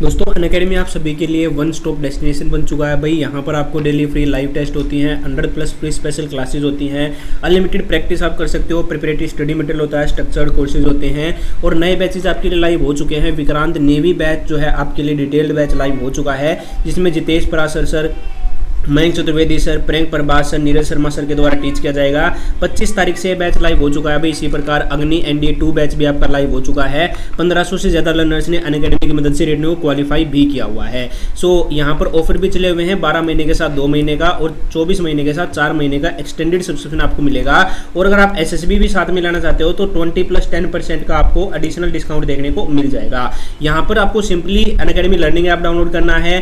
दोस्तों अनअकैडमी आप सभी के लिए वन स्टॉप डेस्टिनेशन बन चुका है भाई। यहाँ पर आपको डेली फ्री लाइव टेस्ट होती हैं, 100+ फ्री स्पेशल क्लासेस होती हैं, अनलिमिटेड प्रैक्टिस आप कर सकते हो, प्रिपरेटरी स्टडी मटेरियल होता है, स्ट्रक्चर्ड कोर्सेज होते हैं और नए बैचेज आपके लिए लाइव हो चुके हैं। विक्रांत नेवी बैच जो है आपके लिए डिटेल्ड बैच लाइव हो चुका है, जिसमें Jitesh Parashar sir, Mayank Chaturvedi sir, Priyank Prabhas sir, Neeraj Sharma sir के द्वारा टीच किया जाएगा। 25 तारीख से बैच लाइव हो चुका है भाई। इसी प्रकार अग्नि एनडीए 2 बैच भी आपका लाइव हो चुका है। 1500 से ज़्यादा लर्नर्स ने अनअकैडमी की मदद से रेडनो को क्वालिफाई भी किया हुआ है। सो यहाँ पर ऑफर भी चले हुए हैं, 12 महीने के साथ 2 महीने का और 24 महीने के साथ 4 महीने का एक्सटेंडेड सब्सक्रिप्शन आपको मिलेगा। और अगर आप एसएसबी भी साथ में लाना चाहते हो तो 20+10% का आपको एडिशनल डिस्काउंट देखने को मिल जाएगा। यहाँ पर आपको simply Unacademy learning app download करना है,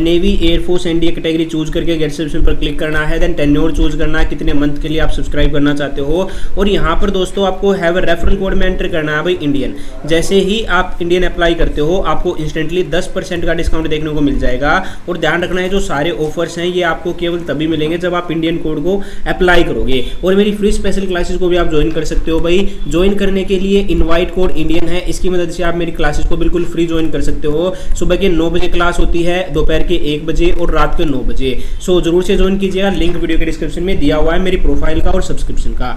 navy air force NDA category choose करके गेट सब्सक्रिप्शन पर क्लिक करना है, देन टेन्योर चूज करना है, कितने मंथ के लिए आप सब्सक्राइब करना चाहते हो। और यहाँ पर दोस्तों आपको हैव रेफरल कोड में एंटर करना है भाई इंडियन। जैसे ही आप इंडियन अप्लाई करते हो आपको इंस्टेंटली 10% का डिस्काउंट देखने को मिल जाएगा। और ध्यान रखना है जो सारे ऑफर्स हैं ये आपको केवल तभी मिलेंगे जब आप इंडियन कोड को अप्लाई करोगे। और मेरी फ्री स्पेशल क्लासेस को भी आप ज्वाइन कर सकते हो भाई। ज्वाइन करने के लिए इनवाइट कोड इंडियन है, इसकी मदद से आप मेरी क्लासेस को बिल्कुल फ्री ज्वाइन कर सकते हो। सुबह के 9 बजे क्लास होती है, दोपहर के 1 बजे और रात के 9 बजे। सो जरूर से ज्वाइन कीजिएगा, लिंक वीडियो के डिस्क्रिप्शन में दिया हुआ है मेरी प्रोफाइल का और सब्सक्रिप्शन का।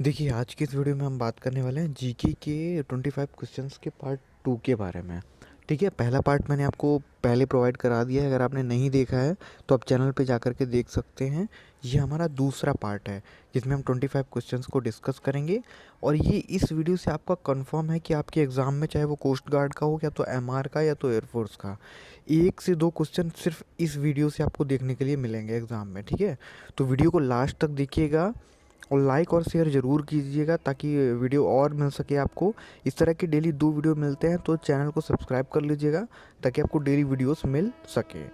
देखिए, आज की इस वीडियो में हम बात करने वाले हैं जीके के 25 क्वेश्चंस के पार्ट 2 के बारे में। ठीक है, पहला पार्ट मैंने आपको पहले प्रोवाइड करा दिया है, अगर आपने नहीं देखा है तो आप चैनल पे जा कर के देख सकते हैं। ये हमारा दूसरा पार्ट है जिसमें हम 25 क्वेश्चंस को डिस्कस करेंगे। और ये इस वीडियो से आपका कंफर्म है कि आपके एग्ज़ाम में चाहे वो कोस्ट गार्ड का हो या तो एमआर का या तो एयरफोर्स का, 1 से 2 क्वेश्चन सिर्फ इस वीडियो से आपको देखने के लिए मिलेंगे एग्ज़ाम में। ठीक है, तो वीडियो को लास्ट तक देखिएगा और लाइक और शेयर ज़रूर कीजिएगा ताकि वीडियो और मिल सके आपको। इस तरह की डेली 2 वीडियो मिलते हैं तो चैनल को सब्सक्राइब कर लीजिएगा ताकि आपको डेली वीडियोस मिल सके।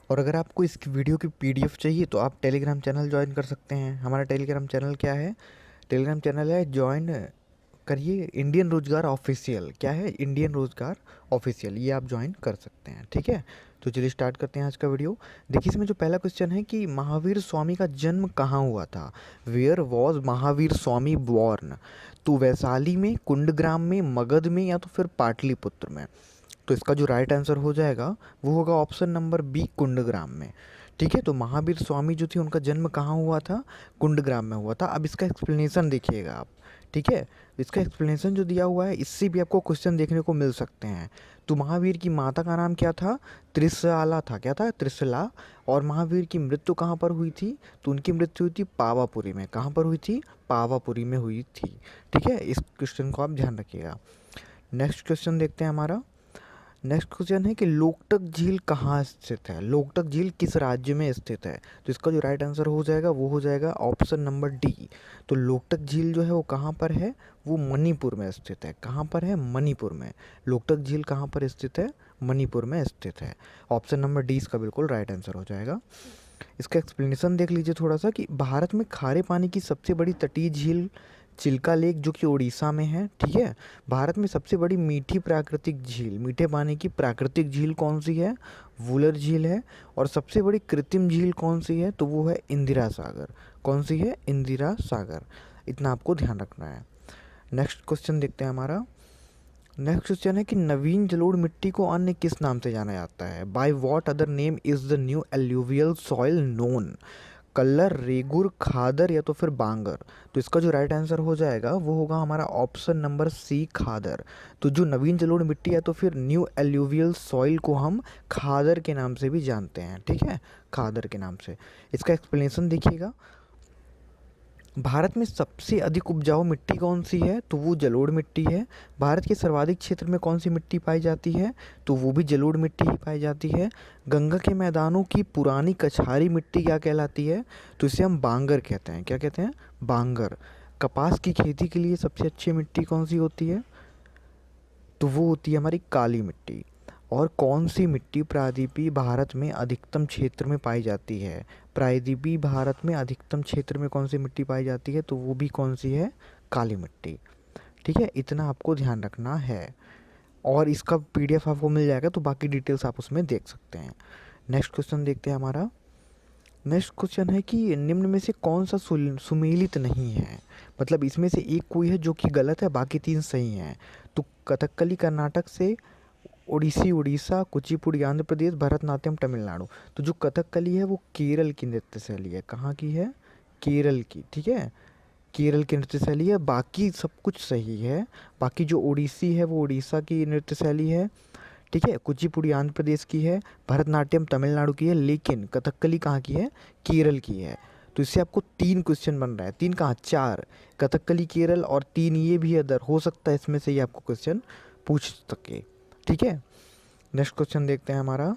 और अगर आपको इस वीडियो की पीडीएफ चाहिए तो आप टेलीग्राम चैनल ज्वाइन कर सकते हैं। हमारा टेलीग्राम चैनल क्या है? टेलीग्राम चैनल है, ज्वाइन करिए, इंडियन रोजगार ऑफिशियल। क्या है? इंडियन रोजगार ऑफिशियल, ये आप ज्वाइन कर सकते हैं। ठीक है, तो चलिए स्टार्ट करते हैं आज का वीडियो। देखिए, इसमें जो पहला क्वेश्चन है कि महावीर स्वामी का जन्म कहाँ हुआ था? Where was Mahavir Swami born? तो वैशाली में, कुंडग्राम में, मगध में या तो फिर पाटलिपुत्र में। तो इसका जो राइट आंसर हो जाएगा वो होगा ऑप्शन नंबर बी, कुंडग्राम में। ठीक है, तो महावीर स्वामी जो थे उनका जन्म कहाँ हुआ था? कुंडग्राम में हुआ था। अब इसका एक्सप्लेनेशन देखिएगा आप। ठीक है, इसका एक्सप्लेनेशन जो दिया हुआ है इससे भी आपको क्वेश्चन देखने को मिल सकते हैं। तो महावीर की माता का नाम क्या था? त्रिशला था। क्या था? त्रिशला। और महावीर की मृत्यु कहाँ पर हुई थी? तो उनकी मृत्यु हुई थी पावापुरी में। कहाँ पर हुई थी? पावापुरी में हुई थी। ठीक है, इस क्वेश्चन को आप ध्यान रखिएगा। नेक्स्ट क्वेश्चन देखते हैं हमारा। नेक्स्ट क्वेश्चन है कि लोकटक झील कहाँ स्थित है? लोकटक झील किस राज्य में स्थित है? तो इसका जो राइट आंसर हो जाएगा वो हो जाएगा ऑप्शन नंबर डी। तो लोकटक झील जो है वो कहाँ पर है? वो मणिपुर में स्थित है। कहाँ पर है? मणिपुर में। लोकटक झील कहाँ पर स्थित है? मणिपुर में स्थित है। ऑप्शन नंबर डी इसका बिल्कुल राइट आंसर हो जाएगा। इसका एक्सप्लेनेशन देख लीजिए थोड़ा सा कि भारत में खारे पानी की सबसे बड़ी तटीय झील चिल्का लेक जो कि उड़ीसा में है। ठीक है, भारत में सबसे बड़ी मीठी प्राकृतिक झील, मीठे पानी की प्राकृतिक झील कौन सी है? वुलर झील है। और सबसे बड़ी कृत्रिम झील कौन सी है? तो वो है इंदिरा सागर। कौन सी है? इंदिरा सागर। इतना आपको ध्यान रखना है। नेक्स्ट क्वेश्चन देखते हैं हमारा। नेक्स्ट क्वेश्चन है कि नवीन जलोढ़ मिट्टी को अन्य किस नाम से जाना जाता है? By what other name is the new alluvial soil known? Kallar, regur, khadar या तो फिर बांगर। तो इसका जो राइट आंसर हो जाएगा वो होगा हमारा ऑप्शन नंबर सी, खादर। तो जो नवीन जलोढ़ मिट्टी है तो फिर न्यू एल्यूवियल सॉइल को हम खादर के नाम से भी जानते हैं। ठीक है, खादर के नाम से। इसका एक्सप्लेनेशन देखिएगा। भारत में सबसे अधिक उपजाऊ मिट्टी कौन सी है? तो वो जलोढ़ मिट्टी है। भारत के सर्वाधिक क्षेत्र में कौन सी मिट्टी पाई जाती है? तो वो भी जलोढ़ मिट्टी ही पाई जाती है। गंगा के मैदानों की पुरानी कछारी मिट्टी क्या कहलाती है? तो इसे हम बांगर कहते हैं। क्या कहते हैं? बांगर। कपास की खेती के लिए सबसे अच्छी मिट्टी कौन सी होती है? तो वो होती है हमारी काली मिट्टी। और कौन सी मिट्टी प्रायद्वीपीय भारत में अधिकतम क्षेत्र में पाई जाती है? प्रायद्वीपीय भारत में अधिकतम क्षेत्र में कौन सी मिट्टी पाई जाती है? तो वो भी कौन सी है? काली मिट्टी। ठीक है, इतना आपको ध्यान रखना है। और इसका पीडीएफ आपको मिल जाएगा तो बाकी डिटेल्स आप उसमें देख सकते हैं। नेक्स्ट क्वेश्चन देखते हैं हमारा। नेक्स्ट क्वेश्चन है कि निम्न में से कौन सा सुमेलित नहीं है, मतलब इसमें से एक कोई है जो कि गलत है, बाकी तीन सही हैं। तो कथकली कर्नाटक से, ओडिसी उड़ीसा, कुचिपुड़ी आंध्र प्रदेश, भरतनाट्यम तमिलनाडु। तो जो कथकली है वो केरल की नृत्य शैली है। कहाँ की है? केरल की, ठीक है, केरल की नृत्य शैली है। बाकी सब कुछ सही है। बाकी जो ओडिसी है वो उड़ीसा की नृत्य शैली है, ठीक है, कुचिपुड़ी आंध्र प्रदेश की है, भरतनाट्यम तमिलनाडु की है, लेकिन कथकली कहाँ की है? केरल की है। तो इससे आपको 3 क्वेश्चन बन रहा है, 3 कहाँ, 4, कथकली केरल और 3 ये भी अदर, हो सकता है इसमें से ये आपको क्वेश्चन पूछ सके, ठीक है। नेक्स्ट क्वेश्चन देखते हैं हमारा।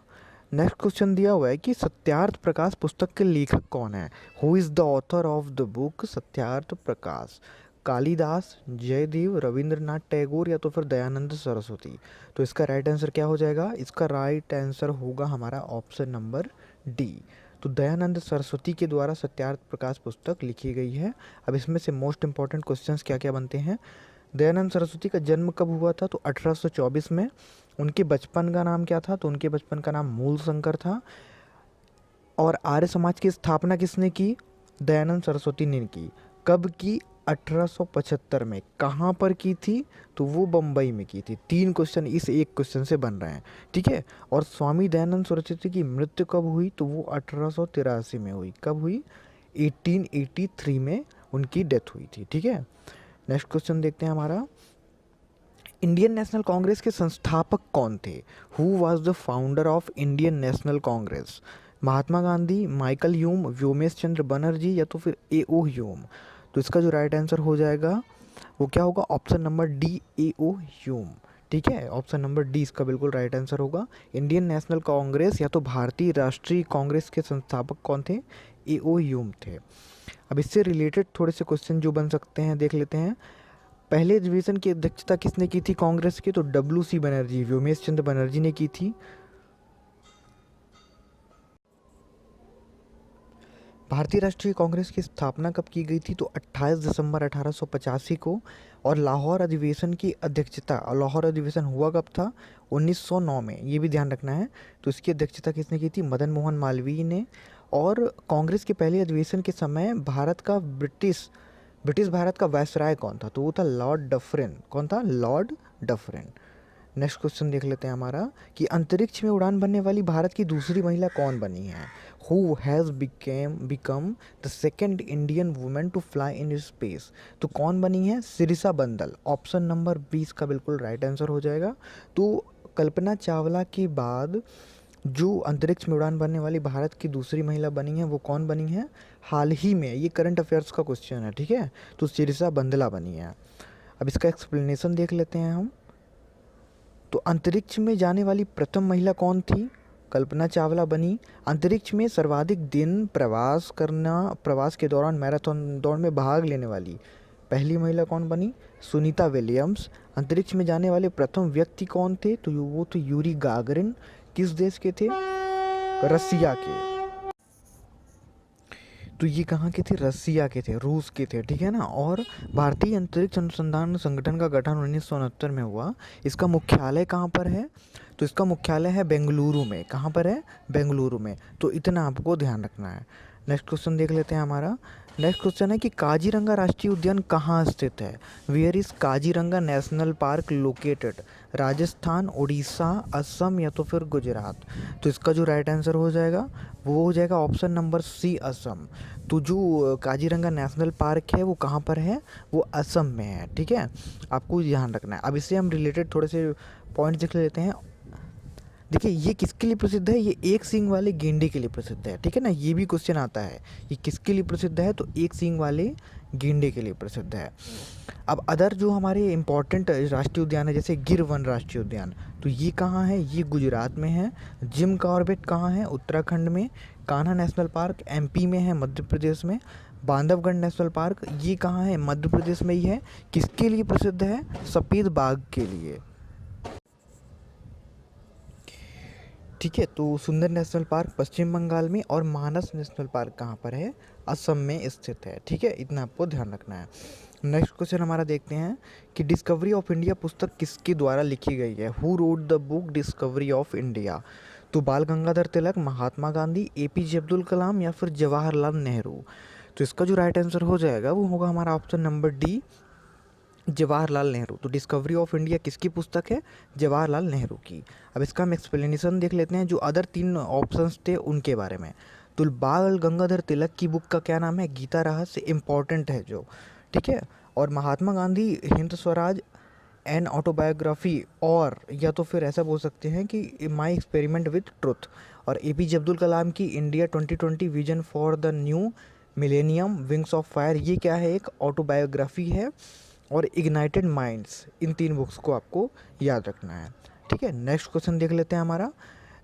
नेक्स्ट क्वेश्चन दिया हुआ है कि सत्यार्थ प्रकाश पुस्तक के लेखक कौन है? Who is the author of the book Satyarth Prakash? Kalidas, Jayadev, Rabindranath Tagore या तो फिर दयानंद सरस्वती? तो इसका राइट आंसर क्या हो जाएगा? इसका राइट आंसर होगा हमारा ऑप्शन नंबर डी। तो दयानंद सरस्वती के द्वारा सत्यार्थ प्रकाश पुस्तक लिखी गई है। अब इसमें से मोस्ट इंपॉर्टेंट क्वेश्चंस क्या क्या बनते हैं। दयानंद सरस्वती का जन्म कब हुआ था? तो 1824 में। उनके बचपन का नाम क्या था? तो उनके बचपन का नाम मूल शंकर था। और आर्य समाज की स्थापना किसने की? दयानंद सरस्वती ने की। कब की? 1875 में। कहाँ पर की थी? तो वो बम्बई में की थी। 3 क्वेश्चन इस एक क्वेश्चन से बन रहे हैं, ठीक है। और स्वामी दयानंद सरस्वती की मृत्यु कब हुई? तो वो 1883 में हुई। कब हुई? 1883 में उनकी डेथ हुई थी, ठीक है। नेक्स्ट क्वेश्चन देखते हैं हमारा। इंडियन नेशनल कांग्रेस के संस्थापक कौन थे? Who was the founder of Indian National Congress? Mahatma Gandhi, Michael Hume, Vyomesh Chandra Banerjee या तो फिर ए.ओ. ह्यूम? तो इसका जो राइट आंसर हो जाएगा वो क्या होगा? Option number D, A.O.. Hume, ठीक है। ऑप्शन नंबर डी इसका बिल्कुल राइट आंसर होगा। इंडियन नेशनल कांग्रेस या तो भारतीय राष्ट्रीय कांग्रेस के संस्थापक कौन थे? ए.ओ. ह्यूम थे। अब इससे रिलेटेड थोड़े से क्वेश्चन जो बन सकते हैं देख लेते हैं। पहले अधिवेशन की अध्यक्षता किसने की थी कांग्रेस की? तो डब्ल्यू.सी. बनर्जी, व्योमेश चंद्र बनर्जी ने की थी। भारतीय राष्ट्रीय कांग्रेस की स्थापना कब की गई थी? तो 28 दिसंबर 1885 को। और लाहौर अधिवेशन की अध्यक्षता, लाहौर अधिवेशन हुआ कब था? 1909 में, ये भी ध्यान रखना है। तो इसकी अध्यक्षता किसने की थी? मदन मोहन मालवीय ने। और कांग्रेस के पहले अधिवेशन के समय भारत का ब्रिटिश भारत का वायसराय कौन था? तो वो था लॉर्ड डफरिन। कौन था? Lord Dufferin. नेक्स्ट क्वेश्चन देख लेते हैं हमारा कि अंतरिक्ष में उड़ान भरने वाली भारत की दूसरी महिला कौन बनी है? Who has become the second Indian women to fly in space? तो कौन बनी है? सिरिसा बंदल। ऑप्शन नंबर 20 का बिल्कुल राइट आंसर हो जाएगा। तो कल्पना चावला के बाद जो अंतरिक्ष में उड़ान भरने वाली भारत की दूसरी महिला बनी है वो कौन बनी है? हाल ही में, ये करंट अफेयर्स का क्वेश्चन है, ठीक है। तो सिरिसा बंदला बनी है। अब इसका एक्सप्लेनेशन देख लेते हैं हम। तो अंतरिक्ष में जाने वाली प्रथम महिला कौन थी? कल्पना चावला बनी। अंतरिक्ष में सर्वाधिक दिन प्रवास के दौरान मैराथन दौड़ में भाग लेने वाली पहली महिला कौन बनी? सुनीता विलियम्स। अंतरिक्ष में जाने वाले प्रथम व्यक्ति कौन थे? तो वो थे यूरी गागरिन। किस देश के थे? रसिया के। तो ये कहाँ के थे? रसिया के थे, रूस के थे, ठीक है ना। और भारतीय अंतरिक्ष अनुसंधान संगठन का गठन 1969 में हुआ। इसका मुख्यालय कहाँ पर है? तो इसका मुख्यालय है बेंगलुरु में। कहाँ पर है? बेंगलुरु में। तो इतना आपको ध्यान रखना है। नेक्स्ट क्वेश्चन देख लेते हैं हमारा। नेक्स्ट क्वेश्चन है कि काजीरंगा राष्ट्रीय उद्यान कहाँ स्थित है? Where is Kaziranga national park located? Rajasthan, Orissa, Assam या तो फिर गुजरात? तो इसका जो राइट आंसर हो जाएगा वो हो जाएगा ऑप्शन नंबर सी, असम। तो जो काजीरंगा नेशनल पार्क है वो कहाँ पर है? वो असम में है, ठीक है। आपको ध्यान रखना है। अब इससे हम रिलेटेड थोड़े से पॉइंट देख लेते हैं। देखिए ये किसके लिए प्रसिद्ध है? ये एक सींग वाले गेंडे के लिए प्रसिद्ध है, ठीक है ना। ये भी क्वेश्चन आता है, ये किसके लिए प्रसिद्ध है? तो एक सींग वाले गेंडे के लिए प्रसिद्ध है। अब अदर जो हमारे इम्पोर्टेंट राष्ट्रीय उद्यान है जैसे गिर वन राष्ट्रीय उद्यान, तो ये कहाँ है? ये गुजरात में है। जिम कॉर्बेट कहाँ है? उत्तराखंड में। कान्हा नेशनल पार्क एमपी में है, मध्य प्रदेश में। बांधवगढ़ नेशनल पार्क ये कहाँ है? मध्य प्रदेश में ही है। किसके लिए प्रसिद्ध है? सफ़ेद बाघ के लिए, ठीक है। तो सुंदर नेशनल पार्क पश्चिम बंगाल में और मानस नेशनल पार्क कहाँ पर है? असम में स्थित है, ठीक है। इतना आपको ध्यान रखना है। नेक्स्ट क्वेश्चन हमारा देखते हैं कि डिस्कवरी ऑफ इंडिया पुस्तक किसके द्वारा लिखी गई है? Who wrote the book discovery of India? तो बाल गंगाधर तिलक, महात्मा गांधी, एपीजे अब्दुल कलाम या फिर जवाहरलाल नेहरू। तो इसका जो राइट आंसर हो जाएगा वो होगा हमारा option number D, Jawaharlal Nehru. तो डिस्कवरी ऑफ इंडिया किसकी पुस्तक है? जवाहरलाल नेहरू की। अब इसका हम एक्सप्लेनेशन देख लेते हैं जो अदर 3 ऑप्शंस थे उनके बारे में। तो बाल गंगाधर तिलक की बुक का क्या नाम है? गीता रहस्य, इम्पॉर्टेंट है जो, ठीक है। और महात्मा गांधी हिंद स्वराज एन ऑटोबायोग्राफी, और या तो फिर ऐसा बोल सकते हैं कि माई एक्सपेरिमेंट विद ट्रुथ। और एपीजे अब्दुल कलाम की India 2020 vision for the new millennium, wings of fire, ये क्या है? एक ऑटोबायोग्राफी है। और इग्नाइटेड माइंड्स, इन 3 बुक्स को आपको याद रखना है, ठीक है। नेक्स्ट क्वेश्चन देख लेते हैं हमारा।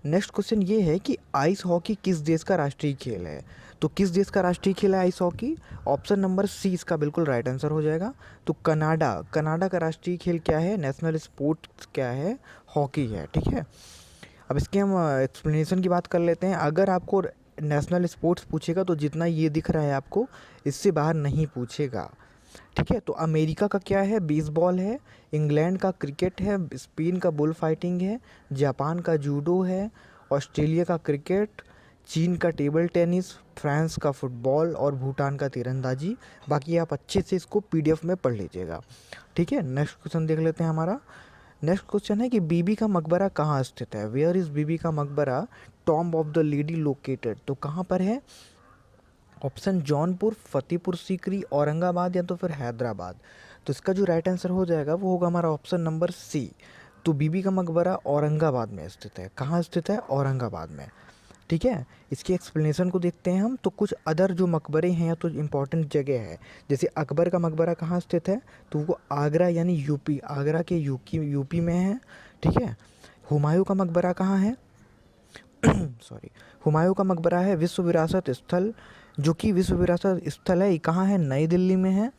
नेक्स्ट क्वेश्चन ये है कि आइस हॉकी किस देश का राष्ट्रीय खेल है? तो किस देश का राष्ट्रीय खेल है ice hockey? Option number C इसका बिल्कुल राइट आंसर हो जाएगा। तो कनाडा, कनाडा का राष्ट्रीय खेल क्या है? नेशनल स्पोर्ट्स क्या है? हॉकी है, ठीक है। अब इसके हम एक्सप्लेनेशन की बात कर लेते हैं। अगर आपको नेशनल स्पोर्ट्स पूछेगा तो जितना ये दिख रहा है आपको, इससे बाहर नहीं पूछेगा, ठीक है। तो अमेरिका का क्या है? बेसबॉल है। इंग्लैंड का क्रिकेट है। स्पेन का बुल फाइटिंग है। जापान का जूडो है। ऑस्ट्रेलिया का क्रिकेट। चीन का टेबल टेनिस। फ्रांस का फुटबॉल और भूटान का तीरंदाजी। बाकी आप अच्छे से इसको पीडीएफ में पढ़ लीजिएगा, ठीक है। नेक्स्ट क्वेश्चन देख लेते हैं हमारा। नेक्स्ट क्वेश्चन है कि बीबी का मकबरा कहाँ स्थित है? वेयर इज़ बीबी का मकबरा tomb of the lady located? तो कहाँ पर है? ऑप्शन जौनपुर, फतेहपुर सीकरी, औरंगाबाद या तो फिर हैदराबाद। तो इसका जो राइट आंसर हो जाएगा वो होगा हमारा ऑप्शन नंबर सी। तो बीबी का मकबरा औरंगाबाद में स्थित है। कहाँ स्थित है? औरंगाबाद में, ठीक है। इसकी एक्सप्लेनेशन को देखते हैं हम। तो कुछ अदर जो मकबरे हैं तो इम्पॉर्टेंट जगह है, जैसे अकबर का मकबरा कहाँ स्थित है? तो वो आगरा यानी यूपी, आगरा के यूपी में है, ठीक है। हुमायूं का मकबरा कहाँ है? सॉरी, हुमायूं का मकबरा है विश्व विरासत स्थल, जो कि विश्व विरासत स्थल है, ये कहाँ है? नई दिल्ली में है।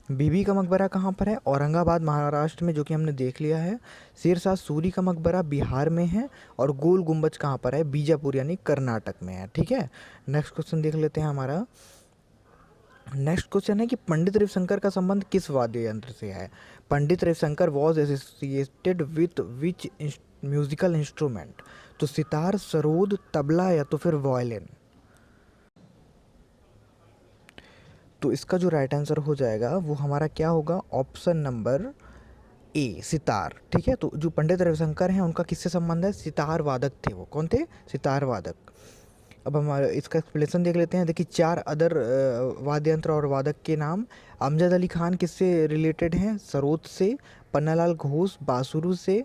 बीबी का मकबरा कहाँ पर है? औरंगाबाद महाराष्ट्र में, जो कि हमने देख लिया है। शेरशाह सूरी का मकबरा बिहार में है। और गोल गुम्बज कहाँ पर है? बीजापुर यानी कर्नाटक में है, ठीक है। नेक्स्ट क्वेश्चन देख लेते हैं हमारा। नेक्स्ट क्वेश्चन है कि पंडित रविशंकर का संबंध किस वाद्य यंत्र से है? Pandit Ravishankar was associated with which musical instrument? तो सितार, सरोद, तबला या तो फिर वायलिन। तो इसका जो राइट आंसर हो जाएगा वो हमारा क्या होगा? ऑप्शन नंबर ए, सितार, ठीक है। तो जो पंडित रविशंकर हैं उनका किससे संबंध है? सितार वादक थे वो। कौन थे? सितार वादक। अब हम इसका एक्सप्लेनेशन देख लेते हैं। देखिए 4 अदर वाद्य यंत्र और वादक के नाम। अमजद अली खान किससे रिलेटेड हैं? सरोद से। पन्नालाल घोष बांसुरी से।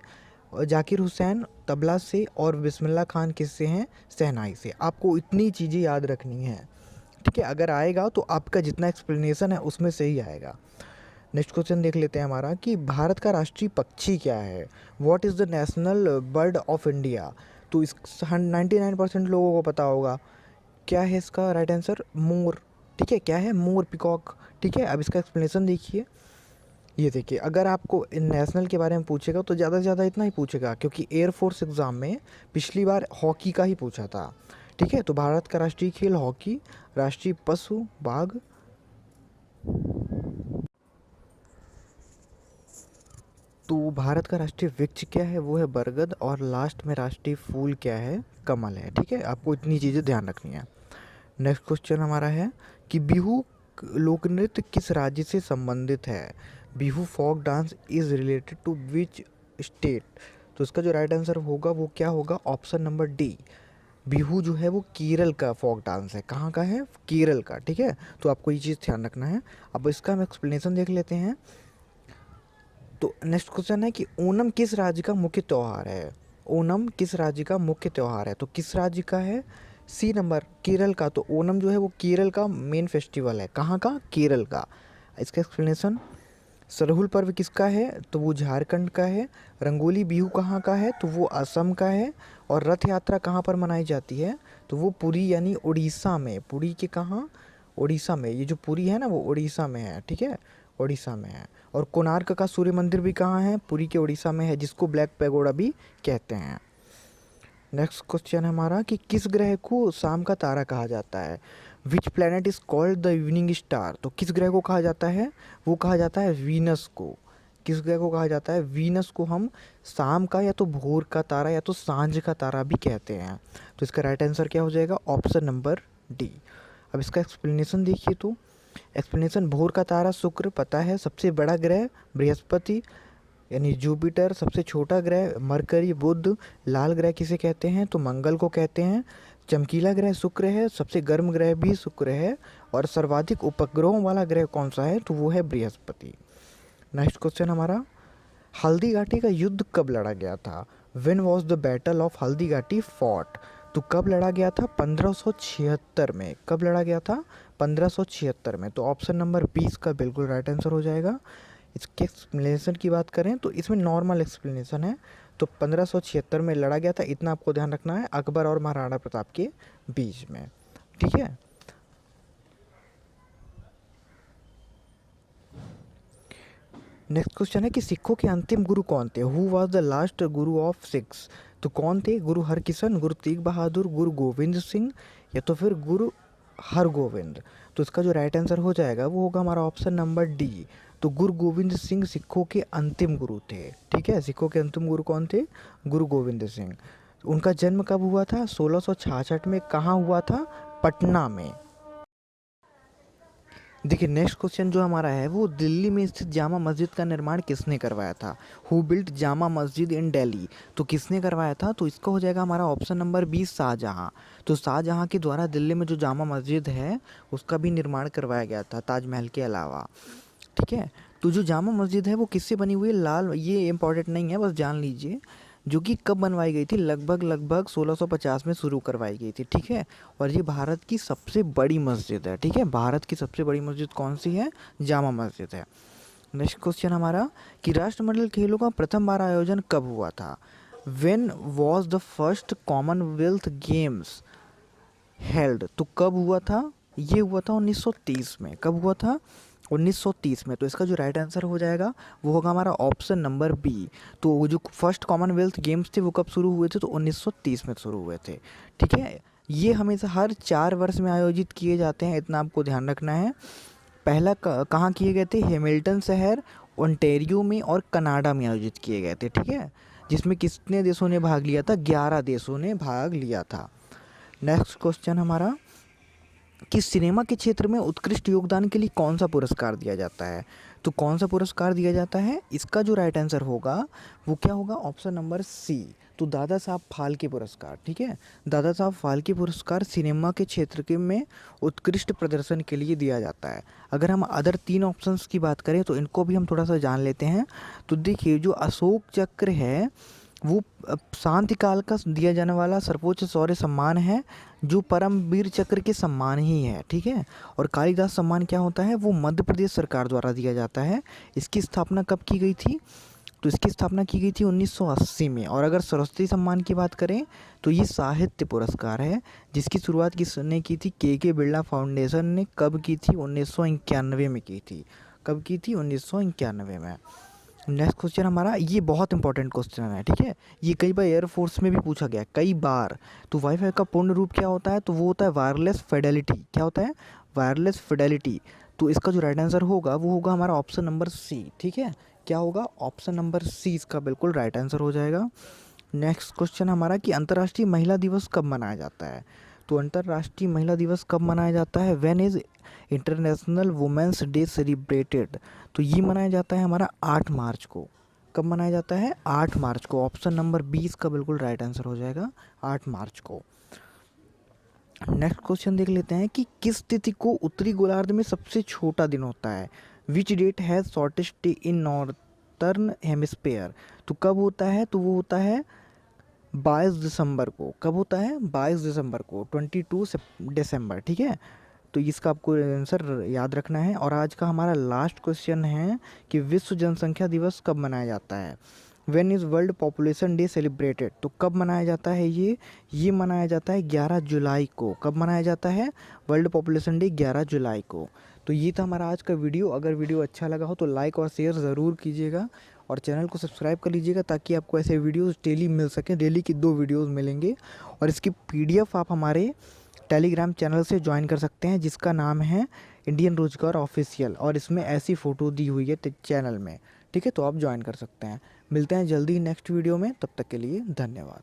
जाकिर हुसैन तबला से। और बिस्मिल्लाह खान किससे हैं? शहनाई से। आपको इतनी चीज़ें याद रखनी है, ठीक है। अगर आएगा तो आपका जितना एक्सप्लेनेशन है उसमें से ही आएगा। नेक्स्ट क्वेश्चन देख लेते हैं हमारा कि भारत का राष्ट्रीय पक्षी क्या है? What is the national bird of India? तो इस 99% लोगों को पता होगा। क्या है इसका राइट आंसर? मोर, ठीक है। क्या है? मोर, पिकॉक, ठीक है। अब इसका एक्सप्लेनेशन देखिए। ये देखिए, अगर आपको नेशनल के बारे में पूछेगा तो ज़्यादा से ज़्यादा इतना ही पूछेगा, क्योंकि एयरफोर्स एग्ज़ाम में पिछली बार हॉकी का ही पूछा था, ठीक है। तो भारत का राष्ट्रीय खेल हॉकी। राष्ट्रीय पशु बाघ। तो भारत का राष्ट्रीय वृक्ष क्या है? वो है बरगद। और लास्ट में राष्ट्रीय फूल क्या है? कमल है, ठीक है। आपको इतनी चीज़ें ध्यान रखनी है। नेक्स्ट क्वेश्चन हमारा है कि बिहू लोक नृत्य किस राज्य से संबंधित है? Bihu folk dance is related to which state? तो इसका जो राइट आंसर होगा वो क्या होगा? Option number D. बिहू जो है वो केरल का फोक डांस है। कहाँ का है? केरल का, ठीक है। तो आपको ये चीज़ ध्यान रखना है। अब इसका हम एक्सप्लेनेशन देख लेते हैं। तो नेक्स्ट क्वेश्चन है कि ओणम किस राज्य का मुख्य त्यौहार है? ओणम किस राज्य का मुख्य त्यौहार है? तो किस राज्य का है? सी नंबर, केरल का। तो ओणम जो है वो केरल का मेन फेस्टिवल है। कहाँ का? केरल का। इसका एक्सप्लेनेशन। सरहुल पर्व किसका है? तो वो झारखंड का है। रंगोली बिहू कहाँ का है? तो वो असम का है। और रथ यात्रा कहाँ पर मनाई जाती है? तो वो पुरी यानी उड़ीसा में। पुरी के कहाँ? उड़ीसा में। ये जो पुरी है ना वो उड़ीसा में है, ठीक है। उड़ीसा में है। और कोणार्क का सूर्य मंदिर भी कहाँ है? पुरी के उड़ीसा में है, जिसको ब्लैक पैगोडा भी कहते हैं। नेक्स्ट क्वेश्चन है हमारा कि किस ग्रह को शाम का तारा कहा जाता है? Which planet is called the evening star? तो किस ग्रह को कहा जाता है? वो कहा जाता है वीनस को। किस ग्रह को कहा जाता है? वीनस को हम शाम का या तो भोर का तारा या तो सांझ का तारा भी कहते हैं। तो इसका राइट आंसर क्या हो जाएगा? Option number D. अब इसका एक्सप्लेनेशन देखिए, तो एक्सप्लेनेशन, भोर का तारा शुक्र पता है, सबसे बड़ा ग्रह बृहस्पति यानी जुपिटर, सबसे छोटा ग्रह मरकरी बुध, लाल ग्रह किसे कहते हैं? तो मंगल को कहते हैं। चमकीला ग्रह शुक्र है, सबसे गर्म ग्रह भी शुक्र है, और सर्वाधिक उपग्रहों वाला ग्रह कौन सा है? तो वो है बृहस्पति। नेक्स्ट क्वेश्चन हमारा, हल्दी घाटी का युद्ध कब लड़ा गया था? When was the battle of Haldi Ghati fought? तो कब लड़ा गया था? 1576 में। कब लड़ा गया था? 1576 में। तो ऑप्शन नंबर 20 का बिल्कुल राइट आंसर हो जाएगा। इसके एक्सप्लेनेशन की बात करें तो इसमें नॉर्मल एक्सप्लेनेशन है। तो 1576 में लड़ा गया था, इतना आपको ध्यान रखना है, अकबर और महाराणा प्रताप के बीच में। ठीक है। नेक्स्ट क्वेश्चन है कि सिखों के अंतिम गुरु कौन थे? Who was the last Guru of Sikhs? तो कौन थे? गुरु हरकिशन, गुरु तेग बहादुर, गुरु गोविंद सिंह, या तो फिर गुरु हरगोविंद? तो इसका जो राइट आंसर हो जाएगा वो होगा हमारा ऑप्शन नंबर डी। तो गुरु गोविंद सिंह सिखों के अंतिम गुरु थे। ठीक है, सिखों के अंतिम गुरु कौन थे? गुरु गोविंद सिंह। उनका जन्म कब हुआ था? 1666 में। कहाँ हुआ था? पटना में। देखिए नेक्स्ट क्वेश्चन जो हमारा है वो, दिल्ली में स्थित जामा मस्जिद का निर्माण किसने करवाया था? हु बिल्ट जामा मस्जिद इन दिल्ली? तो किसने करवाया था? तो इसका हो जाएगा हमारा ऑप्शन नंबर 20 शाहजहाँ। तो शाहजहाँ के द्वारा दिल्ली में जो जामा मस्जिद है उसका भी निर्माण करवाया गया था, ताजमहल के अलावा। ठीक है। तो जो जामा मस्जिद है वो किससे बनी हुई है? लाल, ये इंपॉर्टेंट नहीं है, बस जान लीजिए। जो कि कब बनवाई गई थी? लगभग 1650 में शुरू करवाई गई थी। ठीक है। और ये भारत की सबसे बड़ी मस्जिद है। ठीक है, भारत की सबसे बड़ी मस्जिद कौन सी है? जामा मस्जिद है। नेक्स्ट क्वेश्चन हमारा, कि राष्ट्रमंडल खेलों का प्रथम बार आयोजन कब हुआ था? When was the first Commonwealth games held? तो कब हुआ था? ये हुआ था 1930 में। कब हुआ था? 1930 में। तो इसका जो राइट आंसर हो जाएगा वो होगा हमारा ऑप्शन नंबर बी। तो वो जो फर्स्ट कॉमनवेल्थ गेम्स थे वो कब शुरू हुए थे? तो 1930 में शुरू हुए थे। ठीक है। ये हमेशा हर 4 वर्ष में आयोजित किए जाते हैं, इतना आपको ध्यान रखना है। पहला कहाँ किए गए थे? हैमिल्टन शहर, ओंटारियो में और कनाडा में आयोजित किए गए थे। ठीक है, जिसमें कितने देशों ने भाग लिया था? 11 देशों ने भाग लिया था। नेक्स्ट क्वेश्चन हमारा, कि सिनेमा के क्षेत्र में उत्कृष्ट योगदान के लिए कौन सा पुरस्कार दिया जाता है? तो कौन सा पुरस्कार दिया जाता है? इसका जो राइट आंसर होगा वो क्या होगा? Option number C. तो दादा साहब फाल्के पुरस्कार। ठीक है, दादा साहब फाल्के पुरस्कार सिनेमा के क्षेत्र के में उत्कृष्ट प्रदर्शन के लिए दिया जाता है। अगर हम अदर 3 ऑप्शंस की बात करें तो इनको भी हम थोड़ा सा जान लेते हैं। तो देखिए, जो अशोक चक्र है वो शांति काल का दिया जाने वाला सर्वोच्च शौर्य सम्मान है, जो परमवीर चक्र के सम्मान ही है। ठीक है। और कालिदास सम्मान क्या होता है? वो मध्य प्रदेश सरकार द्वारा दिया जाता है। इसकी स्थापना कब की गई थी? तो इसकी स्थापना की गई थी 1980 में। और अगर सरस्वती सम्मान की बात करें तो ये साहित्य पुरस्कार है, जिसकी शुरुआत किसने की थी? के बिरला फाउंडेशन ने। कब की थी? 1991 में की थी। कब की थी? 1991 में। नेक्स्ट क्वेश्चन हमारा, ये बहुत इंपॉर्टेंट क्वेश्चन है। ठीक है, ये कई बार एयरफोर्स में भी पूछा गया, कई बार। तो वाईफाई का पूर्ण रूप क्या होता है? तो वो होता है वायरलेस फिडेलिटी। क्या होता है? Wireless Fidelity. तो इसका जो राइट आंसर होगा वो होगा हमारा ऑप्शन नंबर सी। ठीक है, क्या होगा? ऑप्शन नंबर सी इसका बिल्कुल राइट आंसर हो जाएगा। नेक्स्ट क्वेश्चन हमारा, कि अंतर्राष्ट्रीय महिला दिवस कब मनाया जाता है? तो अंतर्राष्ट्रीय महिला दिवस कब मनाया जाता है? When is international women's day celebrated? तो ये मनाया जाता है हमारा 8 मार्च को। कब मनाया जाता है? 8 मार्च को। ऑप्शन नंबर 20 का बिल्कुल राइट आंसर हो जाएगा 8 मार्च को। नेक्स्ट क्वेश्चन देख लेते हैं, कि किस तिथि को उत्तरी गोलार्ध में सबसे छोटा दिन होता है? Which date has shortest day in northern hemisphere? तो कब होता है? तो वो होता है 22 दिसंबर को। कब होता है? 22 दिसंबर को, 22 दिसंबर। ठीक है, तो इसका आपको आंसर याद रखना है। और आज का हमारा लास्ट क्वेश्चन है कि विश्व जनसंख्या दिवस कब मनाया जाता है? When is world population day celebrated? तो कब मनाया जाता है ये मनाया जाता है 11 जुलाई को। कब मनाया जाता है? वर्ल्ड पॉपुलेशन डे 11 जुलाई को। तो ये था हमारा आज का वीडियो। अगर वीडियो अच्छा लगा हो तो लाइक और शेयर ज़रूर कीजिएगा, और चैनल को सब्सक्राइब कर लीजिएगा, ताकि आपको ऐसे वीडियोस डेली मिल सकें। डेली की 2 वीडियोस मिलेंगे। और इसकी PDF आप हमारे टेलीग्राम चैनल से ज्वाइन कर सकते हैं, जिसका नाम है इंडियन रोजगार ऑफिशियल, और इसमें ऐसी फ़ोटो दी हुई है चैनल में। ठीक है, तो आप ज्वाइन कर सकते हैं। मिलते हैं जल्दी नेक्स्ट वीडियो में, तब तक के लिए धन्यवाद।